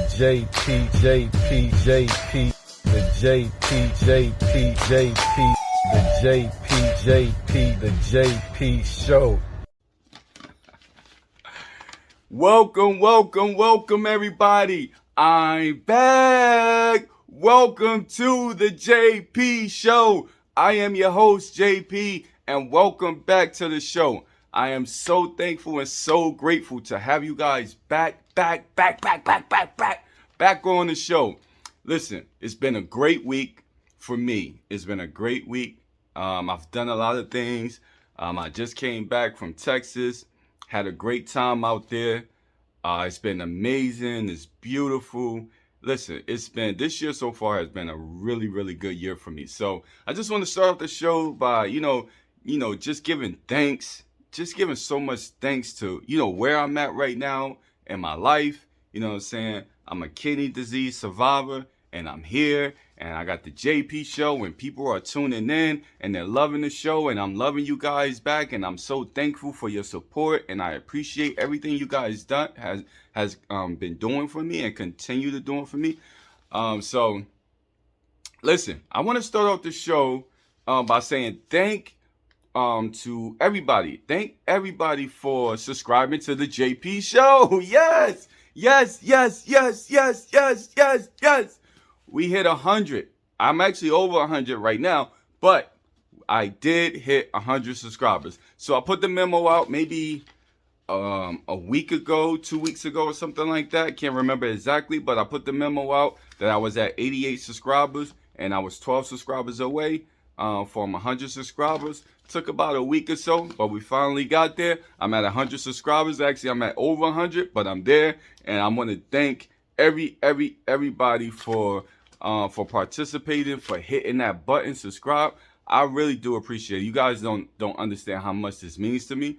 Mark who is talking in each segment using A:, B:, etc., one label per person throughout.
A: JP, JP, JP, the JP, JP, JP, the JP, JP, the JP show. Welcome everybody. I'm back. Welcome to the JP show. I am your host JP and welcome back to the show. I am so thankful and so grateful to have you guys back on the show. Listen, it's been a great week for me. It's been a great week. I've done a lot of things. I just came back from Texas. Had a great time out there. It's been amazing. It's beautiful. Listen, this year so far has been a really good year for me. So I just want to start off the show by, just giving thanks. Just giving so much thanks to, where I'm at right now in my life. You know what I'm saying? I'm a kidney disease survivor and I'm here and I got the JP show and people are tuning in and they're loving the show and I'm loving you guys back and I'm so thankful for your support and I appreciate everything you guys has been doing for me and continue to do for me. So listen, I want to start off the show by saying to everybody. Thank everybody for subscribing to the JP show. Yes. We hit 100. I'm actually over 100 right now, but I did hit 100 subscribers. So I put the memo out maybe a week ago, 2 weeks ago or something like that. Can't remember exactly, but I put the memo out that I was at 88 subscribers and I was 12 subscribers away from 100 subscribers. Took about a week or so, but we finally got there. I'm at 100 subscribers. Actually, I'm at over 100, but I'm there. And I want to thank everybody for participating, for hitting that button, subscribe. I really do appreciate it. You guys don't understand how much this means to me.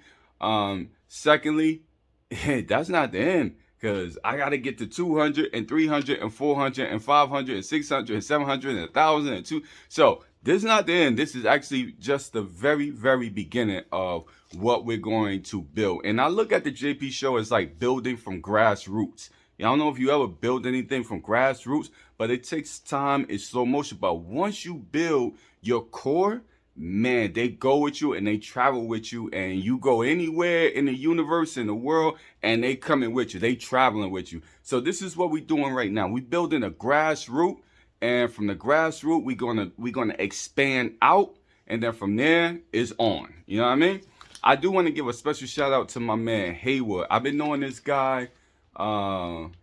A: Secondly, that's not the end, because I got to get to 200 and 300 and 400 and 500 and 600 and 700 and 1,000 and 2. So this is not the end. This is actually just the very beginning of what we're going to build. And I look at the JP show as like building from grassroots. I don't know if you ever build anything from grassroots, but it takes time. It's slow motion. But once you build your core, man, they go with you and they travel with you and you go anywhere in the universe, in the world, and they coming with you. They traveling with you. So this is what we're doing right now. We're building a grassroots. And from the grassroots, we're gonna expand out, and then from there is on. You know what I mean? I do want to give a special shout out to my man Haywood. I've been knowing this guy.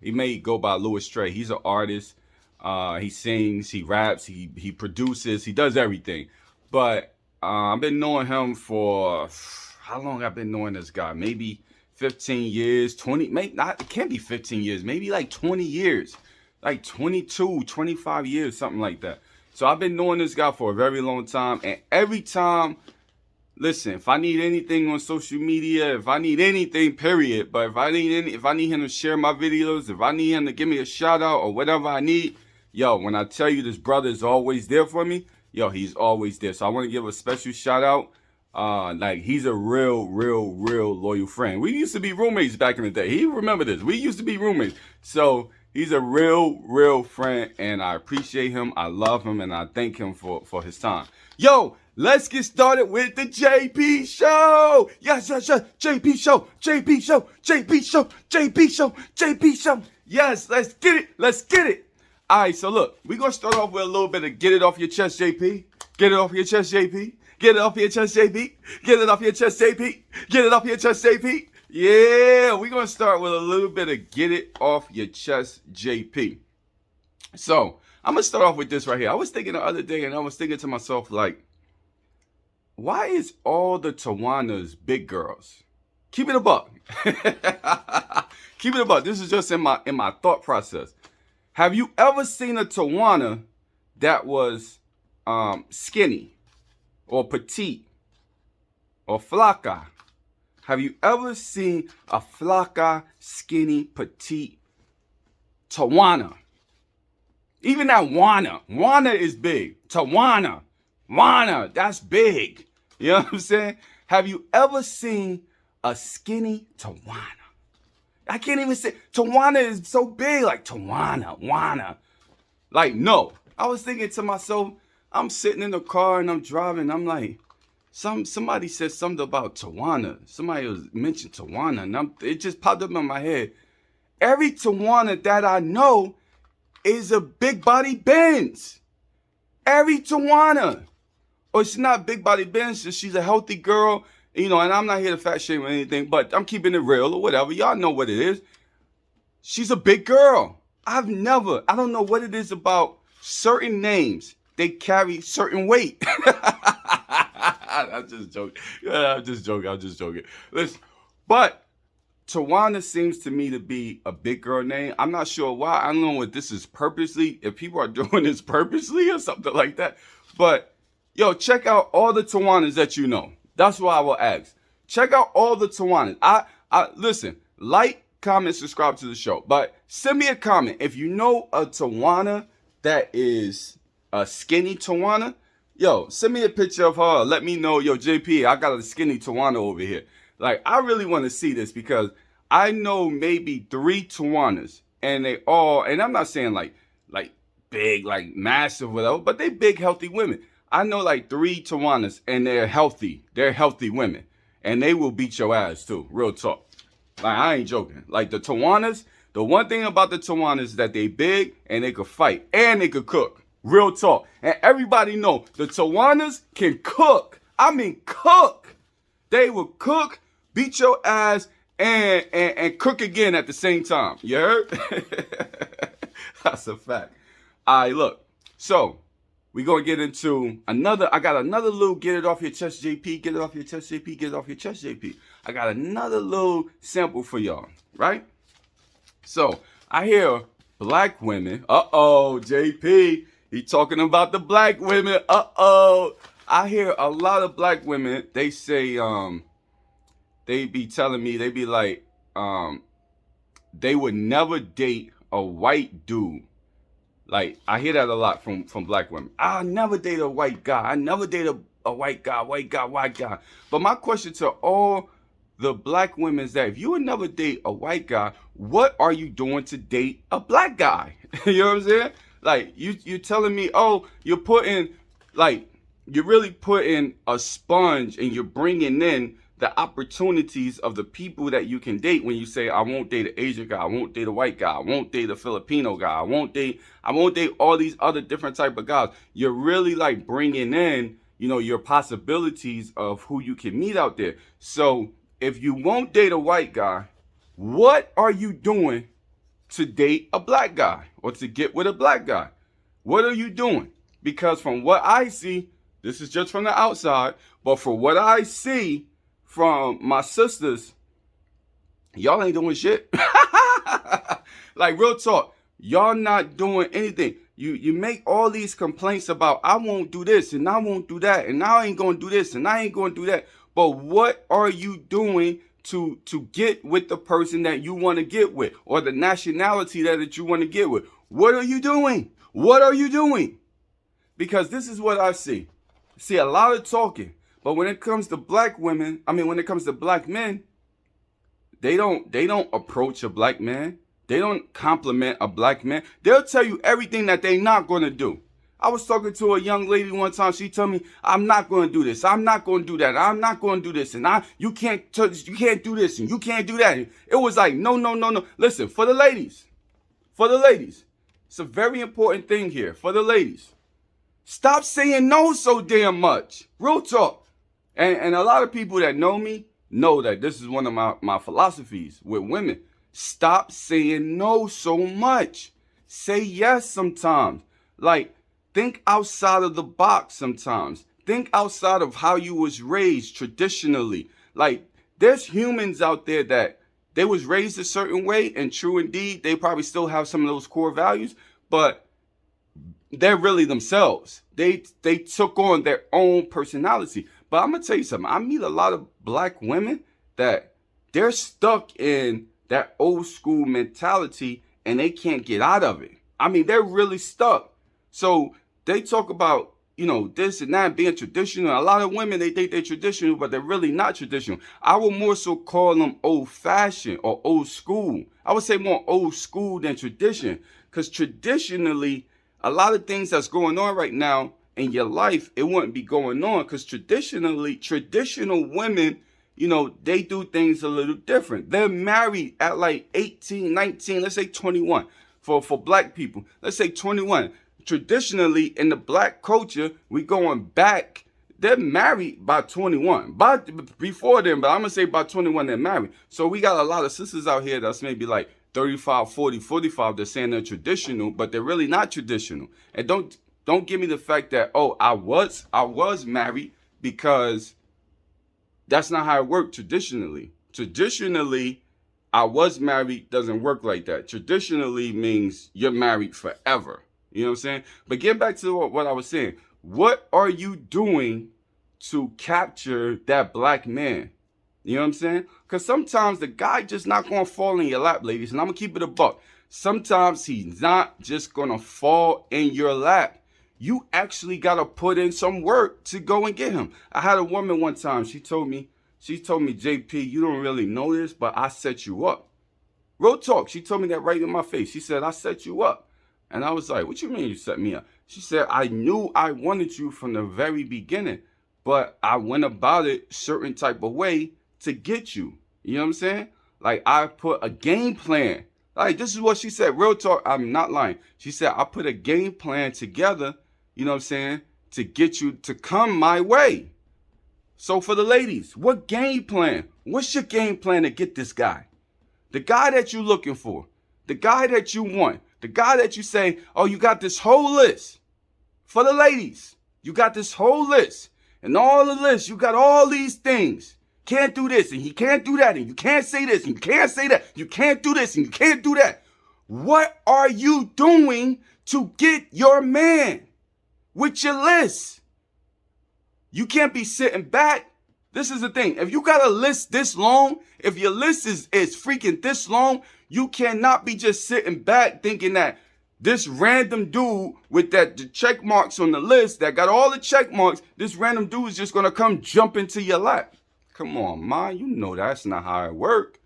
A: He may go by Louis Trey. He's an artist. He sings, he raps, he produces, he does everything. But I've been knowing him for how long? I've been knowing this guy? Maybe 15 years, 20. Maybe not. It can't be 15 years. Maybe like 20 years. Like 22, 25 years, something like that. So I've been knowing this guy for a very long time. And every time, listen, if I need anything on social media, if I need anything, period. But if I need him to share my videos, if I need him to give me a shout out or whatever I need, yo, when I tell you this brother is always there for me, yo, he's always there. So I want to give a special shout out. Like he's a real loyal friend. We used to be roommates back in the day. He remember this. We used to be roommates. So he's a real friend, and I appreciate him. I love him, and I thank him for his time. Yo, let's get started with the JP show. Yes. JP show. Yes, let's get it. All right, so look, we're going to start off with a little bit of get it off your chest, JP. Get it off your chest, JP. Get it off your chest, JP. Get it off your chest, JP. Get it off your chest, JP. Yeah, we're going to start with a little bit of get it off your chest, JP. So, I'm going to start off with this right here. I was thinking the other day, and I was thinking to myself, like, why is all the Tawanas big girls? Keep it a buck. Keep it a buck. This is just in my thought process. Have you ever seen a Tawana that was skinny or petite or flaca? Have you ever seen a flaca, skinny, petite Tawana? Even that Wana is big. Tawana, that's big. You know what I'm saying? Have you ever seen a skinny Tawana? I can't even say Tawana is so big, like Tawana. Like, no. I was thinking to myself, I'm sitting in the car and I'm driving. I'm like, somebody said something about Tawana. Somebody was mentioned Tawana, and it just popped up in my head. Every Tawana that I know is a big body Benz. Every Tawana. Or she's not big body Benz, she's a healthy girl, and I'm not here to fat shame or anything, but I'm keeping it real or whatever. Y'all know what it is. She's a big girl. I don't know what it is about certain names. They carry certain weight. I'm just joking. I'm just joking. Listen, but Tawana seems to me to be a big girl name. I'm not sure why. I don't know if this is purposely, if people are doing this purposely or something like that. But, yo, check out all the Tawanas that you know. That's what I will ask. Check out all the Tawanas. Listen, like, comment, subscribe to the show. But send me a comment. If you know a Tawana that is a skinny Tawana, yo, send me a picture of her. Let me know, yo, JP, I got a skinny Tawana over here. Like, I really want to see this because I know maybe 3 Tawanas, and they all, and I'm not saying like big, like massive, whatever, but they big, healthy women. I know like 3 Tawanas, and they're healthy. They're healthy women, and they will beat your ass too. Real talk. Like, I ain't joking. Like, the Tawanas, the one thing about the Tawanas is that they big and they could fight and they could cook. Real talk. And everybody know the Tawanas can cook. I mean, cook. They will cook, beat your ass, and cook again at the same time. You heard? That's a fact. All right, look. So, we're going to get into I got another little get it off your chest, JP. Get it off your chest, JP. Get it off your chest, JP. I got another little sample for y'all, right? So, I hear black women. Uh-oh, JP. He talking about the black women. Uh-oh. I hear a lot of black women, they say, they be telling me, they be like, they would never date a white dude. Like, I hear that a lot from black women. I'll never date a white guy. I never date a white guy. But my question to all the black women is that if you would never date a white guy, what are you doing to date a black guy? You know what I'm saying? Like, you're telling me, oh, you're really putting a sponge and you're bringing in the opportunities of the people that you can date when you say, I won't date an Asian guy, I won't date a white guy, I won't date a Filipino guy, I won't date all these other different type of guys. You're really like bringing in, your possibilities of who you can meet out there. So if you won't date a white guy, what are you doing to date a black guy or to get with a black guy? What are you doing? Because from what I see, this is just from the outside, but from what I see from my sisters, y'all ain't doing shit. Like, real talk, y'all not doing anything. You make all these complaints about, I won't do this and I won't do that and I ain't gonna do this and I ain't gonna do that. But what are you doing to get with the person that you want to get with, or the nationality that you want to get with? What are you doing? What are you doing? Because this is what I see. See a lot of talking, but when it comes to black women, when it comes to black men, they don't approach a black man. They don't compliment a black man. They'll tell you everything that they're not going to do. I was talking to a young lady one time. She told me, I'm not going to do this. I'm not going to do that. I'm not going to do this. And you can't do this and you can't do that. It was like, no. Listen, for the ladies, it's a very important thing here. For the ladies, stop saying no so damn much. Real talk. And a lot of people that know me know that this is one of my philosophies with women. Stop saying no so much. Say yes sometimes. Like, think outside of the box sometimes. Think outside of how you was raised traditionally. Like, there's humans out there that they was raised a certain way, and true indeed, they probably still have some of those core values, but they're really themselves. They took on their own personality. But I'm going to tell you something. I meet a lot of black women that they're stuck in that old school mentality and they can't get out of it. They're really stuck. So they talk about this and that, being traditional. A lot of women, they think they're traditional, but they're really not traditional. I would more so call them old-fashioned or old school. I would say more old school than tradition, because traditionally, a lot of things that's going on right now in your life, it wouldn't be going on, because traditionally, traditional women, they do things a little different. They're married at like 18, 19, let's say 21 for black people. Let's say 21. Traditionally, in the black culture, we going back, they're married by 21. Before then, but I'm going to say by 21 they're married. So we got a lot of sisters out here that's maybe like 35, 40, 45. They're saying they're traditional, but they're really not traditional. And don't give me the fact that, oh, I was married, because that's not how it worked traditionally. Traditionally, I was married doesn't work like that. Traditionally means you're married forever. You know what I'm saying? But get back to what I was saying. What are you doing to capture that black man? You know what I'm saying? Because sometimes the guy just not going to fall in your lap, ladies. And I'm going to keep it a buck. Sometimes he's not just going to fall in your lap. You actually got to put in some work to go and get him. I had a woman one time. She told me, JP, you don't really know this, but I set you up. Real talk. She told me that right in my face. She said, I set you up. And I was like, what you mean you set me up? She said, I knew I wanted you from the very beginning, but I went about it certain type of way to get you. You know what I'm saying? Like, I put a game plan. Like, this is what she said. Real talk. I'm not lying. She said, I put a game plan together, you know what I'm saying, to get you to come my way. So for the ladies, what game plan? What's your game plan to get this guy? The guy that you're looking for. The guy that you want. The guy that you say, oh, you got this whole list. For the ladies, you got this whole list. And all the list, you got all these things. Can't do this, and he can't do that, and you can't say this, and you can't say that. You can't do this, and you can't do that. What are you doing to get your man with your list? You can't be sitting back. This is the thing. If you got a list this long, if your list is freaking this long, you cannot be just sitting back thinking that this random dude with the check marks on the list that got all the check marks, this random dude is just going to come jump into your lap. Come on, man. You know that's not how it works.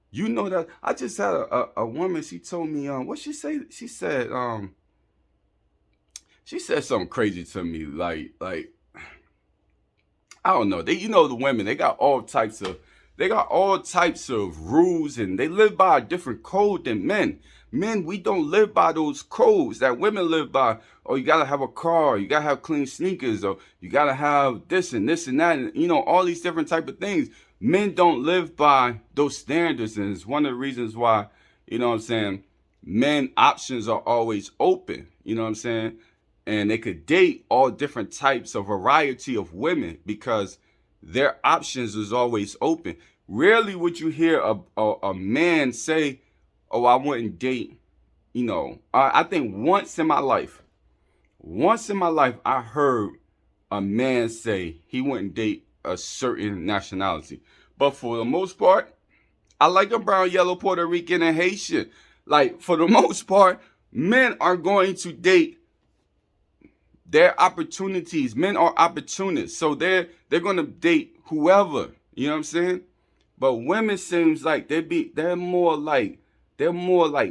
A: You know that. I just had a woman, she told me, what she say? She said something crazy to me. Like, I don't know. The women, they got all types of rules, and they live by a different code than men. Men, we don't live by those codes that women live by. Oh, you gotta have a car, you gotta have clean sneakers, or you gotta have this and this and that, and all these different type of things. Men don't live by those standards, and it's one of the reasons why, men options are always open. You know what I'm saying? And they could date all different types of variety of women because their options is always open. Rarely would you hear a man say, oh, I wouldn't date, I think once in my life, I heard a man say he wouldn't date a certain nationality. But for the most part, I like a brown, yellow, Puerto Rican, and Haitian. Like, for the most part, men are going to date their opportunities. Men are opportunists. So they're going to date whoever. You know what I'm saying? But women seems like they're more like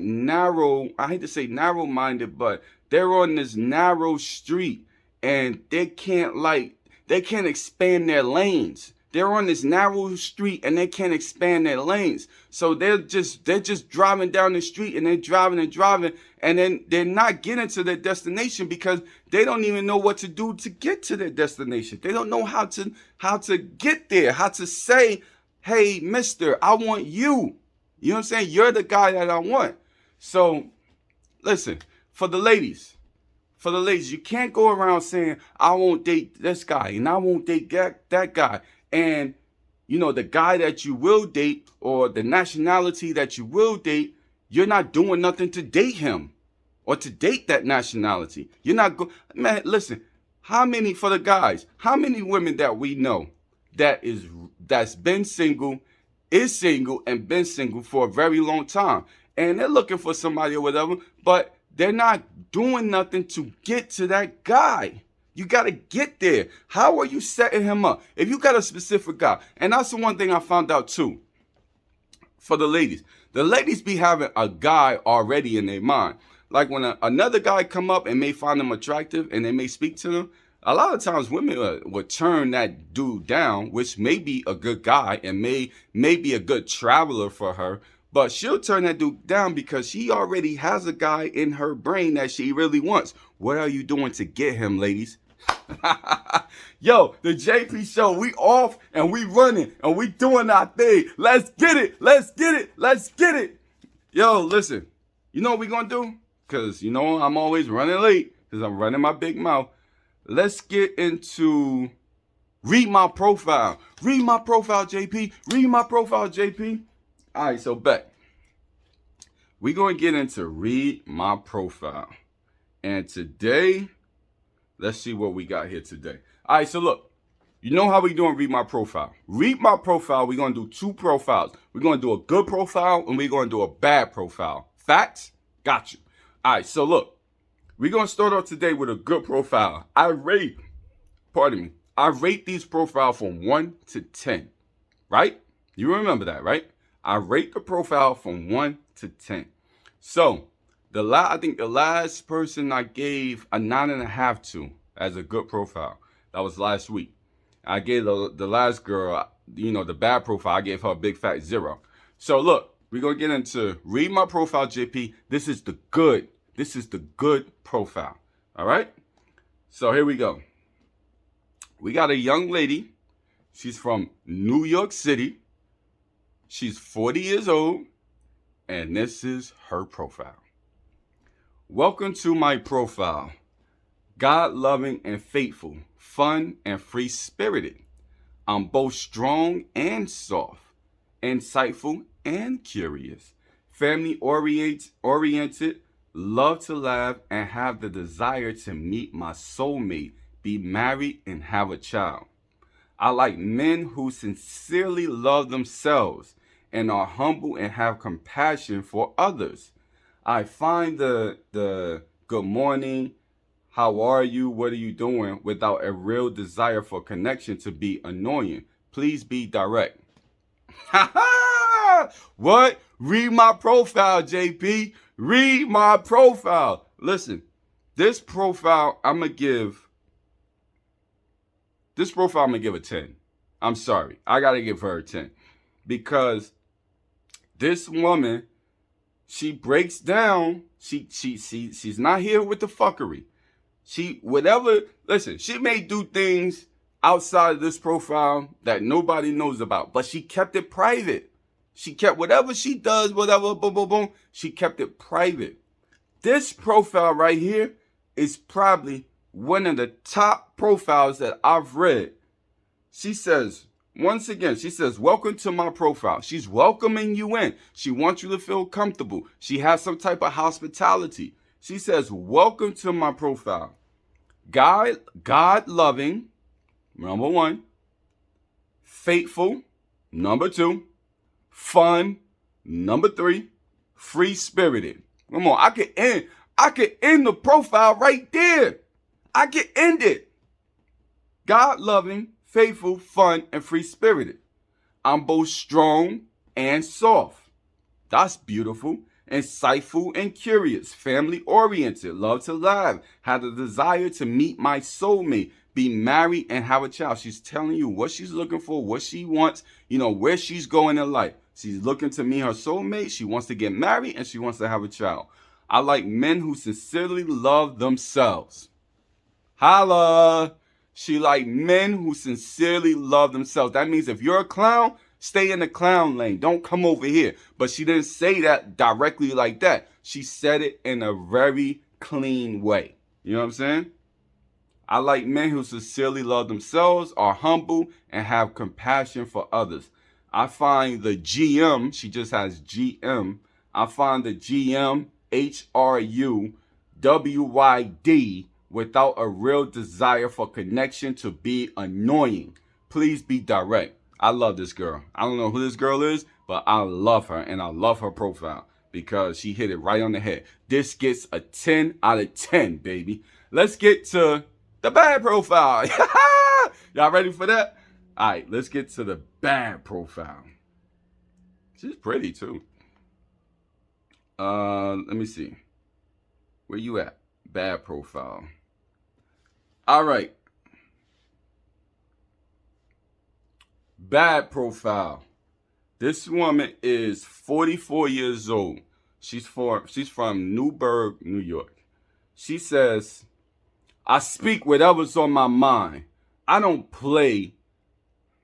A: narrow. I hate to say narrow-minded, but they're on this narrow street and they can't expand their lanes. They're on this narrow street and they can't expand their lanes. So they're just driving down the street, and they're driving and then they're not getting to their destination because they don't even know what to do to get to their destination. They don't know how to get there, how to say, hey, mister, I want you. You know what I'm saying? You're the guy that I want. So listen, for the ladies, you can't go around saying, I won't date this guy and I won't date that guy. And, the guy that you will date or the nationality that you will date, you're not doing nothing to date him or to date that nationality. You're not man, listen, how many women that we know that's been single, is single, and been single for a very long time, and they're looking for somebody or whatever, but they're not doing nothing to get to that guy. You got to get there. How are you setting him up? If you got a specific guy, and that's the one thing I found out too, for the ladies be having a guy already in their mind. Like when another guy come up and may find them attractive and they may speak to them, a lot of times women would turn that dude down, which may be a good guy and may be a good traveler for her, but she'll turn that dude down because she already has a guy in her brain that she really wants. What are you doing to get him, ladies? Yo, the JP show, we off and we running and we doing our thing. Let's get it. Let's get it. Let's get it. Yo, listen, you know what we gonna do? Because, you know, I'm always running late because I'm running my big mouth. Let's get into read my profile. Read my profile, JP. Read my profile, JP. All right, so bet. We're going to get into read my profile. And today, let's see what we got here today. All right, so look. You know how we doing read my profile. Read my profile, we're going to do two profiles. We're going to do a good profile and we're going to do a bad profile. Facts? Got you. All right, so look. We're going to start off today with a good profile. I rate these profiles from 1 to 10, right? You remember that, right? I rate the profile from 1 to 10. So, I think the last person I gave a 9.5 to as a good profile, that was last week. I gave the last girl, you know, the bad profile, I gave her a big fat 0. So, look, we're going to get into read my profile, JP. This is the good profile. All right? So here we go. We got a young lady. She's from New York City. She's 40 years old. And this is her profile. Welcome to my profile. God-loving and faithful, fun and free-spirited. I'm both strong and soft, insightful and curious, family-oriented, love to laugh, and have the desire to meet my soulmate, be married, and have a child. I like men who sincerely love themselves and are humble and have compassion for others. I find the good morning, how are you, what are you doing, without a real desire for connection to be annoying. Please be direct. What? Read my profile, JP. Read my profile. Listen, this profile, I'm going to give a 10. I'm sorry. I got to give her a 10. Because this woman, she breaks down. She's not here with the fuckery. She may do things outside of this profile that nobody knows about, but she kept it private. She kept whatever she does, whatever, boom, boom, boom, she kept it private. This profile right here is probably one of the top profiles that I've read. She says, once again, welcome to my profile. She's welcoming you in. She wants you to feel comfortable. She has some type of hospitality. She says, welcome to my profile. God-loving, number 1. Faithful, number 2. Fun, number 3. Free-spirited. Come on, I could end the profile right there. I could end it. God-loving, faithful, fun, and free-spirited. I'm both strong and soft. That's beautiful. Insightful and curious. Family-oriented. Love to laugh. Have the desire to meet my soulmate. Be married and have a child. She's telling you what she's looking for, what she wants, where she's going in life. She's looking to meet her soulmate. She wants to get married and she wants to have a child. I like men who sincerely love themselves. Holla. She like men who sincerely love themselves. That means if you're a clown, stay in the clown lane. Don't come over here. But she didn't say that directly like that. She said it in a very clean way. You know what I'm saying? I like men who sincerely love themselves, are humble, and have compassion for others. I find the GM, she just has GM. I find the GM, HRUWYD, without a real desire for connection to be annoying. Please be direct. I love this girl. I don't know who this girl is, but I love her and I love her profile because she hit it right on the head. This gets a 10 out of 10, baby. Let's get to The bad profile. Y'all ready for that? All right, let's get to the bad profile. She's pretty too. Let me see. Where you at? Bad profile. All right. Bad profile. This woman is 44 years old. She's from Newburgh, New York. She says, I speak whatever's on my mind. I don't play.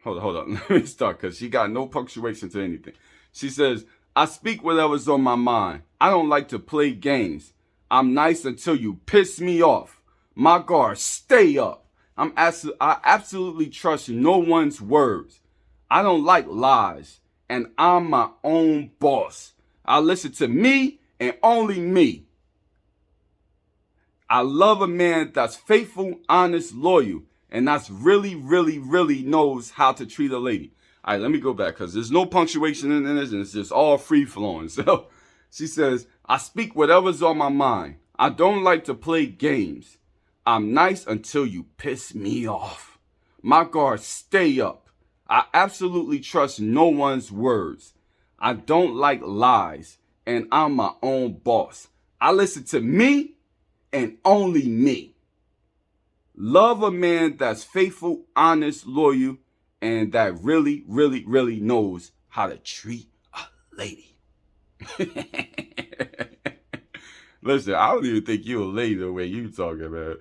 A: Hold on. Let me start because she got no punctuation to anything. She says, I speak whatever's on my mind. I don't like to play games. I'm nice until you piss me off. My guard, stay up. I absolutely trust no one's words. I don't like lies, and I'm my own boss. I listen to me and only me. I love a man that's faithful, honest, loyal, and that's really knows how to treat a lady. All right, let me go back because there's no punctuation in this, and it's just all free flowing. So she says, I speak whatever's on my mind. I don't like to play games. I'm nice until you piss me off. My guard, stay up. I absolutely trust no one's words. I don't like lies, and I'm my own boss. I listen to me and only me. Love a man that's faithful, honest, loyal, and that really knows how to treat a lady. Listen, I don't even think you a lady the way you talking, man.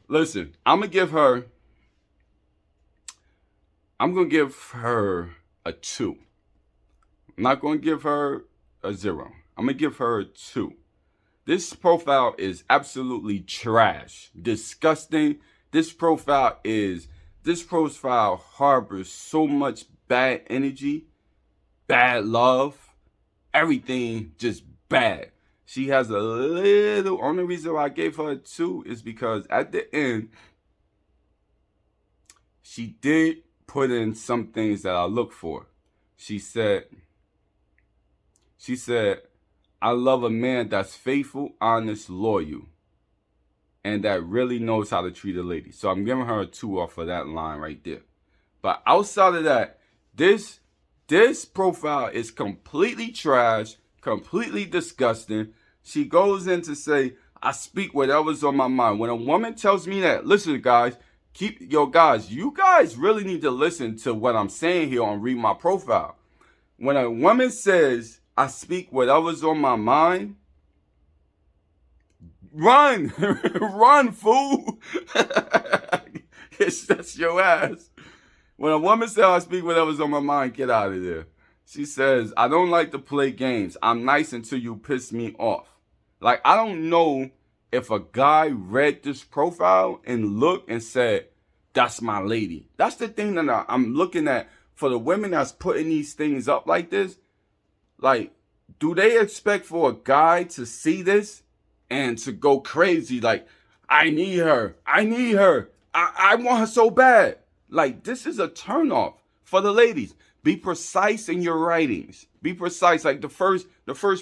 A: Listen, I'm going to give her a 2. I'm not going to give her a 0. I'm going to give her a 2. This profile is absolutely trash, disgusting. This profile harbors so much bad energy, bad love, everything just bad. She has a little, only reason why I gave her a 2 is because at the end, she did put in some things that I look for. She said, I love a man that's faithful, honest, loyal, and that really knows how to treat a lady. So I'm giving her a 2 off of that line right there. But outside of that, this profile is completely trash, completely disgusting. She goes in to say, I speak whatever's on my mind. When a woman tells me that, listen, guys, you guys really need to listen to what I'm saying here on Read My Profile. When a woman says, I speak whatever's on my mind, run, run, fool. That's your ass. When a woman says, I speak whatever's on my mind, get out of there. She says, I don't like to play games. I'm nice until you piss me off. Like, I don't know if a guy read this profile and looked and said, that's my lady. That's the thing that I'm looking at for the women that's putting these things up like this. Like, do they expect for a guy to see this and to go crazy? Like, I need her. I want her so bad. Like, this is a turnoff for the ladies. Be precise in your writings. Be precise, like the first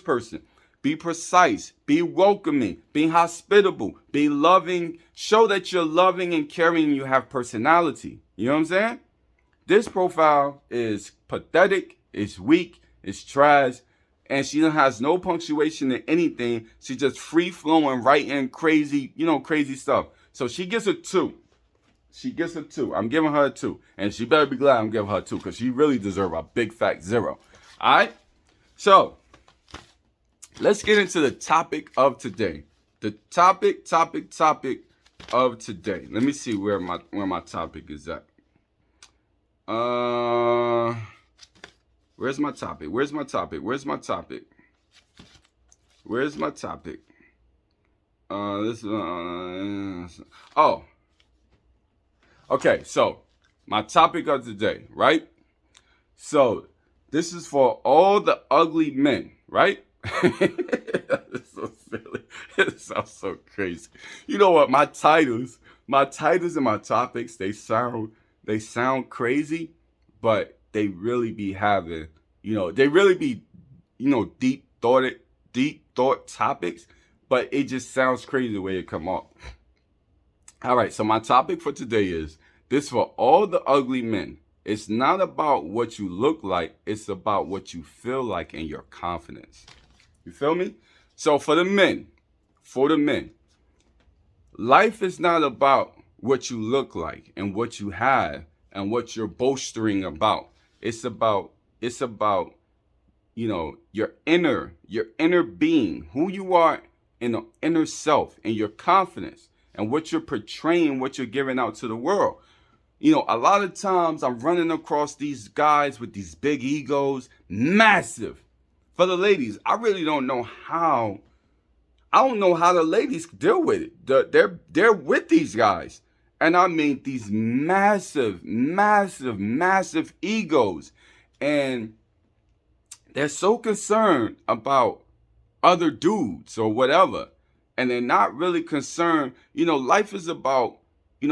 A: person. Be precise, be welcoming, be hospitable, be loving. Show that you're loving and caring and you have personality. You know what I'm saying? This profile is pathetic, it's weak, it's trash, and she has no punctuation in anything. She's just free-flowing, writing crazy, crazy stuff. So she gets a 2. She gets a 2. I'm giving her a 2. And she better be glad I'm giving her a 2 because she really deserves a big fat 0. All right? So, let's get into the topic of today. The topic of today. Let me see where my topic is at. Where's my topic? Okay, so my topic of today, right? So this is for all the ugly men, right? It's so silly. It sounds so crazy. You know what? My titles and my topics, they sound crazy, but they really be having, they really be, deep thought topics, but it just sounds crazy the way it come up. All right, so my topic for today is this: for all the ugly men. It's not about what you look like, it's about what you feel like and your confidence. You feel me? So for the men, life is not about what you look like and what you have and what you're boasting about. It's about your inner being, who you are in the inner self, and your confidence and what you're portraying, what you're giving out to the world. A lot of times I'm running across these guys with these big egos, massive. For the ladies, I really don't know how. I don't know how the ladies deal with it. They're with these guys, and I mean these massive, massive, massive egos, and they're so concerned about other dudes or whatever, and they're not really concerned. Life is about,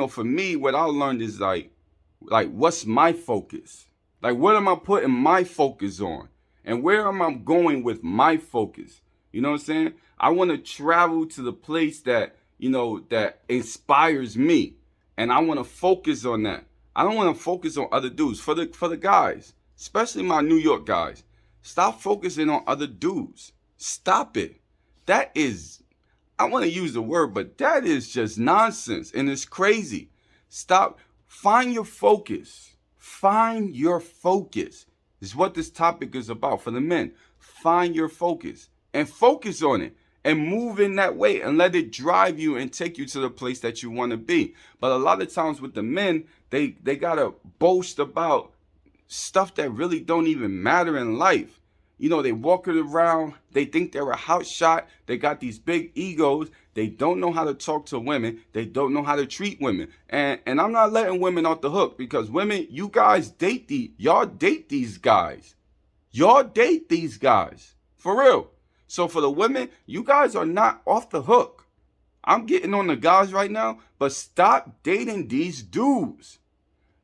A: for me, what I learned is like what's my focus? Like, what am I putting my focus on? And where am I going with my focus? You know what I'm saying? I want to travel to the place that inspires me. And I want to focus on that. I don't want to focus on other dudes. For the guys, especially my New York guys, stop focusing on other dudes. Stop it. That is, I want to use the word, but that is just nonsense, and it's crazy. Stop. Find your focus. Find your focus is what this topic is about for the men. Find your focus and focus on it and move in that way and let it drive you and take you to the place that you want to be. But a lot of times with the men, they gotta boast about stuff that really don't even matter in life. They walking around, they think they're a house shot, they got these big egos, they don't know how to talk to women, they don't know how to treat women. And I'm not letting women off the hook, because women, you guys y'all date these guys. Y'all date these guys. For real. So for the women, you guys are not off the hook. I'm getting on the guys right now, but stop dating these dudes.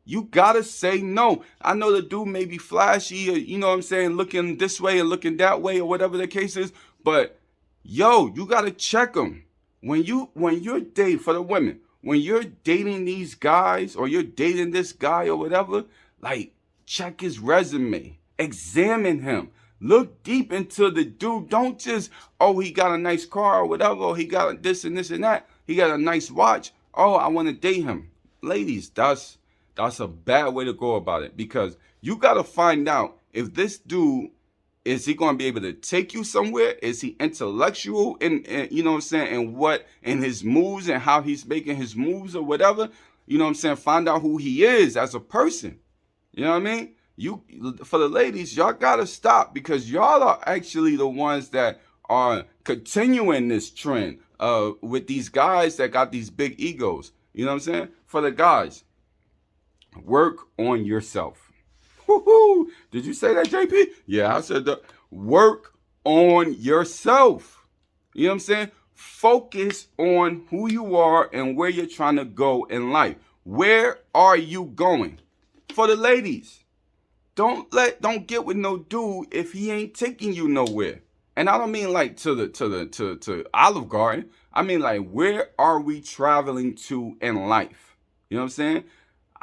A: You gotta say no. I know the dude may be flashy, or, you know what I'm saying, looking this way and looking that way, or whatever the case is. But you gotta check them. When you're dating, for the women, when you're dating these guys, or you're dating this guy or whatever, like, check his resume, examine him, look deep into the dude. Don't just, he got a nice car or whatever, or he got this and this and that, he got a nice watch, I want to date him. Ladies, that's a bad way to go about it, because you got to find out if this dude, is he going to be able to take you somewhere? Is he intellectual in you know what I'm saying, in his moves and how he's making his moves or whatever? You know what I'm saying? Find out who he is as a person. You know what I mean? For the ladies, y'all got to stop, because y'all are actually the ones that are continuing this trend with these guys that got these big egos. You know what I'm saying? For the guys, work on yourself. Woo-hoo. Did you say that, JP? Yeah, I said that. Work on yourself. You know what I'm saying? Focus on who you are and where you're trying to go in life. Where are you going? For the ladies, don't get with no dude if he ain't taking you nowhere. And I don't mean like to Olive Garden. I mean, like, where are we traveling to in life? You know what I'm saying?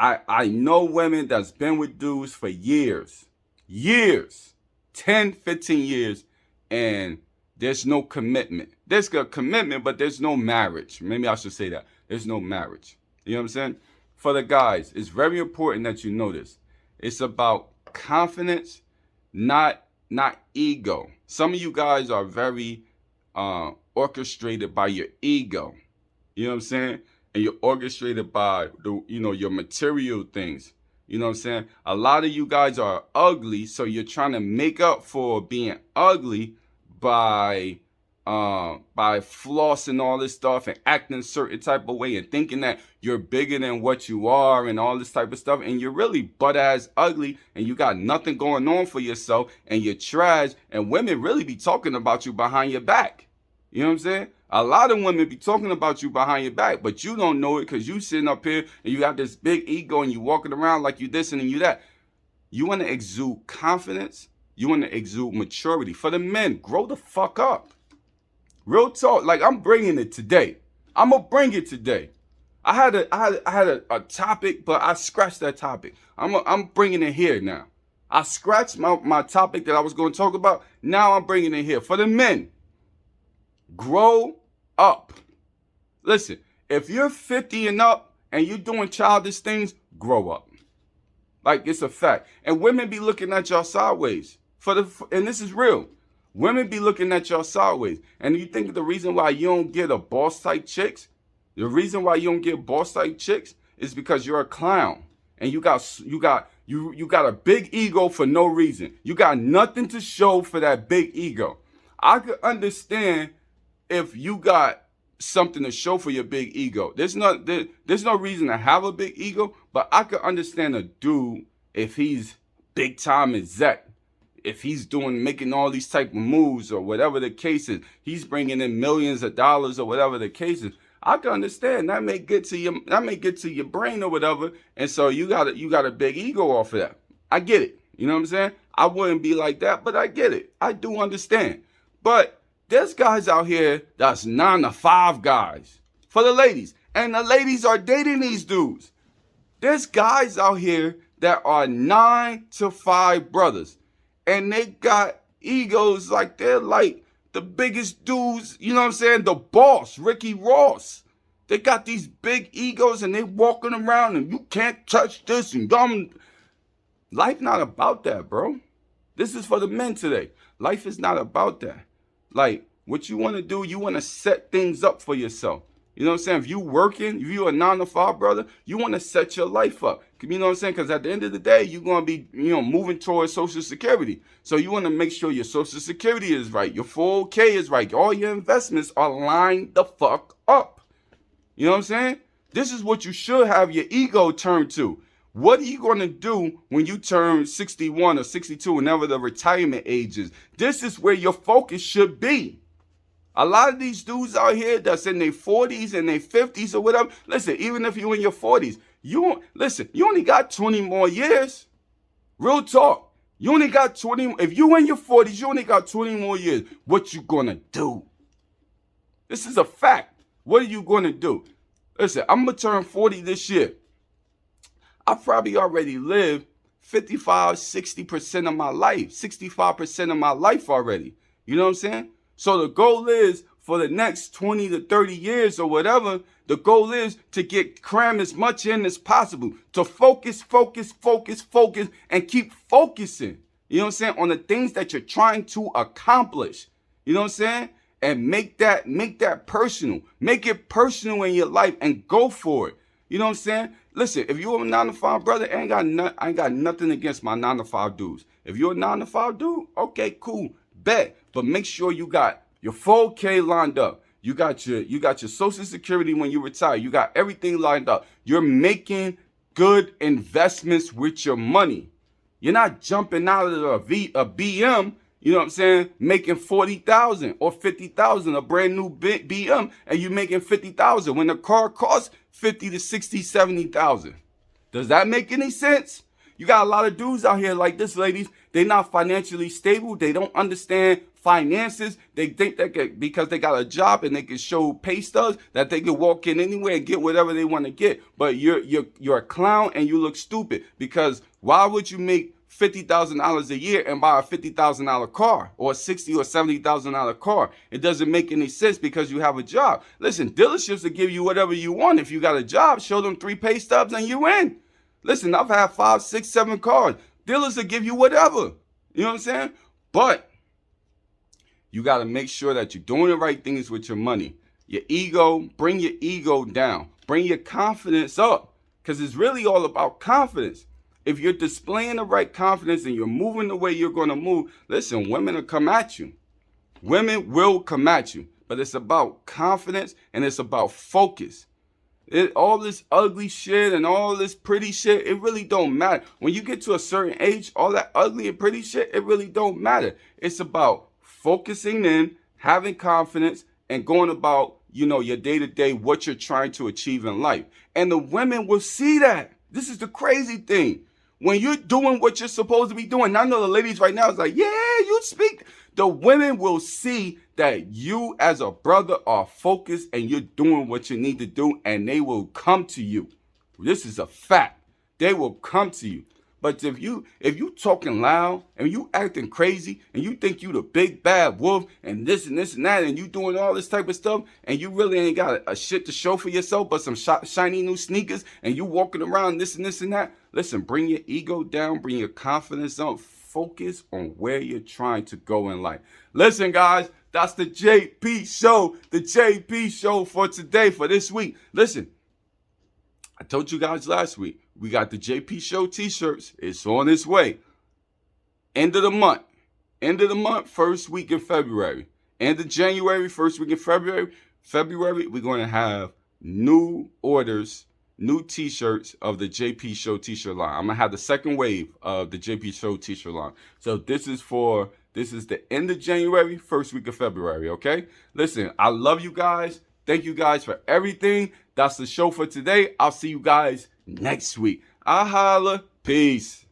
A: I know women that's been with dudes for years, 10, 15 years, and there's no commitment. There's a commitment, but there's no marriage. Maybe I should say that. There's no marriage. You know what I'm saying? For the guys, it's very important that you know this. It's about confidence, not ego. Some of you guys are very orchestrated by your ego. You know what I'm saying? And you're orchestrated by your material things. You know what I'm saying? A lot of you guys are ugly, so you're trying to make up for being ugly by flossing all this stuff and acting a certain type of way and thinking that you're bigger than what you are and all this type of stuff. And you're really butt-ass ugly, and you got nothing going on for yourself, and you're trash, and women really be talking about you behind your back. You know what I'm saying? A lot of women be talking about you behind your back, but you don't know it, because you sitting up here and you got this big ego and you walking around like you this and you that. You want to exude confidence. You want to exude maturity. For the men, grow the fuck up. Real talk. Like, I'm bringing it today. I'm going to bring it today. I had a topic, but I scratched that topic. I'm bringing it here now. I scratched my topic that I was going to talk about. Now I'm bringing it here for the men. Grow up. Listen, if you're 50 and up and you're doing childish things, grow up. Like, it's a fact. And women be looking at y'all sideways. And this is real. Women be looking at y'all sideways. And you think the reason why you don't get a boss type chicks, the reason why you don't get boss type chicks is because you're a clown. And you got a big ego for no reason. You got nothing to show for that big ego. I could understand if you got something to show for your big ego. There's no reason to have a big ego, but I could understand a dude if he's big time exec, if he's making all these type of moves or whatever the case is, he's bringing in millions of dollars or whatever the case is. I can understand that may get to your brain or whatever, and so you got a big ego off of that. I get it. You know what I'm saying? I wouldn't be like that, but I get it. I do understand. But there's guys out here that's 9 to 5 guys for the ladies, and the ladies are dating these dudes. There's guys out here that are 9 to 5 brothers, and they got egos like they're like the biggest dudes, you know what I'm saying? The boss, Ricky Ross. They got these big egos and they walking around and you can't touch this and dumb. Life not about that, bro. This is for the men today. Life is not about that. Like, what you want to do, you want to set things up for yourself. You know what I'm saying? If you working, if you a 9 to 5 brother, you want to set your life up. You know what I'm saying? Because at the end of the day, you're going to be, moving towards Social Security. So you want to make sure your Social Security is right. Your 401k is right. All your investments are lined the fuck up. You know what I'm saying? This is what you should have your ego turned to. What are you going to do when you turn 61 or 62, whenever the retirement age is? This is where your focus should be. A lot of these dudes out here that's in their 40s and their 50s or whatever, listen, even if you're in your 40s, you only got 20 more years. Real talk. You only got 20. If you in your 40s, you only got 20 more years. What you gonna do? This is a fact. What are you gonna do? Listen, I'm gonna turn 40 this year. I probably already lived 55, 60% of my life, 65% of my life already. You know what I'm saying? So the goal is for the next 20 to 30 years or whatever, the goal is to cram as much in as possible, to focus, and keep focusing, you know what I'm saying, on the things that you're trying to accomplish, you know what I'm saying, and make that personal, make it personal in your life and go for it, you know what I'm saying. Listen, if you're a 9 to 5 brother, I ain't got nothing against my 9 to 5 dudes. If you're a 9 to 5 dude, okay, cool, bet, but make sure you got your 4K lined up. You got your Social Security when you retire. You got everything lined up. You're making good investments with your money. You're not jumping out of a BM, you know what I'm saying, making 40,000 or 50,000, a brand new BM, and you making 50,000 when the car costs 50 to 60, 70,000. Does that make any sense? You got a lot of dudes out here like this, ladies. They're not financially stable. They don't understand finances. They think that because they got a job and they can show pay stubs that they can walk in anywhere and get whatever they want to get. But you're a clown and you look stupid, because why would you make $50,000 a year and buy a $50,000 car or a $60,000 or $70,000 car? It doesn't make any sense because you have a job. Listen, dealerships will give you whatever you want. If you got a job, show them 3 pay stubs and you in. Listen, I've had 5, 6, 7 cars. Dealers will give you whatever. You know what I'm saying? But you got to make sure that you're doing the right things with your money. Your ego, bring your ego down. Bring your confidence up, because it's really all about confidence. If you're displaying the right confidence and you're moving the way you're going to move, listen, women will come at you. Women will come at you. But it's about confidence and it's about focus. All this ugly shit and all this pretty shit, it really don't matter. When you get to a certain age, all that ugly and pretty shit, it really don't matter. It's about focusing in, having confidence, and going about, your day-to-day, what you're trying to achieve in life. And the women will see that. This is the crazy thing. when you're doing what you're supposed to be doing. I know the ladies right now is like, yeah, you speak. The women will see that you as a brother are focused and you're doing what you need to do, and they will come to you. This is a fact. They will come to you. But if you talking loud and you acting crazy and you think you the big bad wolf and this and that and you doing all this type of stuff and you really ain't got a shit to show for yourself but some shiny new sneakers and you walking around this and that, listen, bring your ego down, bring your confidence up, focus on where you're trying to go in life. Listen, guys, that's the JP show, for today, for this week. Listen, I told you guys last week, we got the JP Show t-shirts. It's on its way. End of the month, first week in February. End of January, first week in February. We're going to have new orders, new t-shirts of the JP Show t-shirt line. I'm going to have the second wave of the JP Show t-shirt line. So this is the end of January, first week of February, okay? Listen, I love you guys. Thank you guys for everything. That's the show for today. I'll see you guys next week. I holla. Peace.